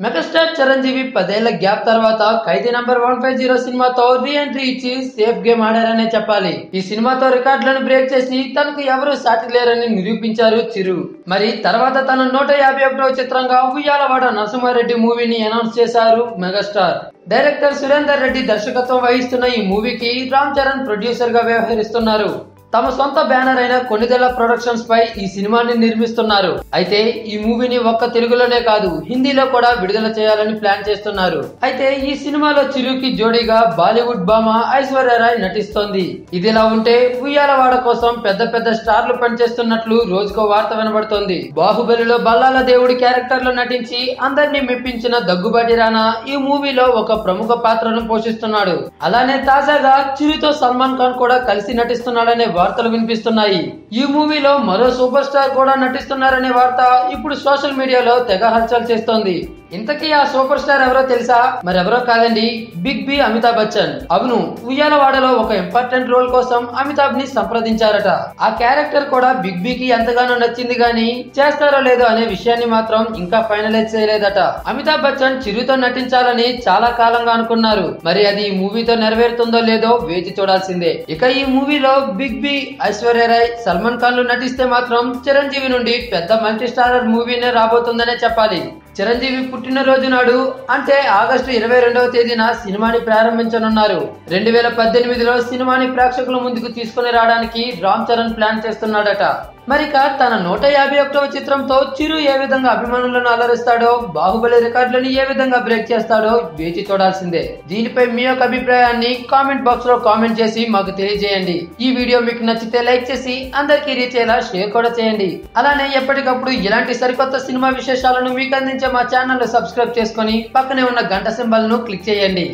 Megastar Chiranjeevi 10 ఏళ్ల gap తర్వాత ఖైదీ number 150 సినిమాతో రీ ఎంట్రీ ఇచ్చి సేఫ్ గేమ్ ఆడారనే చెప్పాలి. ఈ సినిమాతో రికార్డులను బ్రేక్ చేసి తనకు ఎవరు సాటి లేరని నిరూపించారు చిరు. మరి తర్వాత తన 151వ చిత్రంగా ఉయ్యాలవాడ నరసింహారెడ్డి మూవీని అనౌన్స్ చేశారు మెగాస్టార్. డైరెక్టర్ సురేందర్ రెడ్డి దర్శకత్వం వహిస్తున్న ఈ మూవీకి రామ్ చరణ్ ప్రొడ్యూసర్ గా వ్యవహరిస్తున్నారు. తమ సొంత బ్యానర్ అయిన కొన్నిదెల ప్రొడక్షన్స్ పై ఈ సినిమాని నిర్మిస్తున్నారు. అయితే ఈ మూవీని ఒక్క తెలుగులోనే కాదు హిందీలో కూడా విడుదల చేయాలని ప్లాన్ చేస్తున్నారు. అయితే ఈ సినిమాలో చిరుకి జోడీగా బాలీవుడ్ భామ ఐశ్వర్య రాయ్ నటిస్తోంది. ఇదిలా ఉంటే ఉయ్యాలవాడ కోసం పెద్ద పెద్ద స్టార్లు పనిచేస్తున్నట్లు రోజుకో వార్త వినబడుతోంది. బాహుబలిలో బల్లాల దేవుడి క్యారెక్టర్ లో నటించి అందరినీ మెప్పించిన దగ్గుబాటి రానా ఈ మూవీలో ఒక ప్రముఖ పాత్రను పోషిస్తున్నాడు. అలానే తాజాగా చిరుతో సల్మాన్ ఖాన్ కూడా కలిసి నటిస్తున్నాడనే వార్తలు వినిపిస్తున్నాయి. ఈ మూవీలో మరో సూపర్ స్టార్ కూడా నటిస్తున్నారనే వార్త ఇప్పుడు సోషల్ మీడియాలో తెగ హల్చల్ చేస్తోంది. ఇంతకీ ఆ సూపర్ స్టార్ ఎవరో తెలుసా? మరెవరో కాదండి, బిగ్ బి అమితాబ్ బచ్చన్. అవును, ఉయ్యాలవాడలో ఒక ఇంపార్టెంట్ రోల్ కోసం అమితాబ్ ని సంప్రదించారట. ఆ క్యారెక్టర్ కూడా బిగ్ బి కి ఎంతగానో నచ్చింది గానీ చేస్తారో లేదో అనే విషయాన్ని మాత్రం ఇంకా ఫైనలైజ్ చేయలేదట. అమితాబ్ బచ్చన్ చిరుతో నటించాలని చాలా కాలంగా అనుకున్నారు. మరి అది ఈ మూవీతో నెరవేరుతుందో లేదో వేచి చూడాల్సిందే. ఇక ఈ మూవీలో బిగ్ బి, ఐశ్వర్య రాయ్, సల్మాన్ ఖాన్ లు నటిస్తే మాత్రం చిరంజీవి నుండి పెద్ద మల్టీ స్టారర్ మూవీనే రాబోతుందనే చెప్పాలి. చిరంజీవి పుట్టినరోజు నాడు అంటే ఆగస్టు 22వ తేదీన సినిమాని ప్రారంభించనున్నారు. 2018లో సినిమాని ప్రేక్షకుల ముందుకు తీసుకుని రావడానికి రామ్ చరణ్ ప్లాన్ చేస్తున్నాడట. మరిక తన 151వ చిత్రంతో చిరు ఏ విధంగా అభిమానులను అలరిస్తాడో, బాహుబలి రికార్డులను ఏ విధంగా బ్రేక్ చేస్తాడో వేచి చూడాల్సిందే. దీనిపై మీ యొక్క అభిప్రాయాన్ని కామెంట్ బాక్స్ లో కామెంట్ చేసి మాకు తెలియజేయండి. ఈ వీడియో మీకు నచ్చితే లైక్ చేసి అందరికీ రీచ్ అయ్యేలా షేర్ కూడా చేయండి. అలానే ఎప్పటికప్పుడు ఇలాంటి సరికొత్త సినిమా విశేషాలను మీకు అందించే మా ఛానల్ ను సబ్స్క్రైబ్ చేసుకుని పక్కనే ఉన్న గంట సింబల్ ను క్లిక్ చేయండి.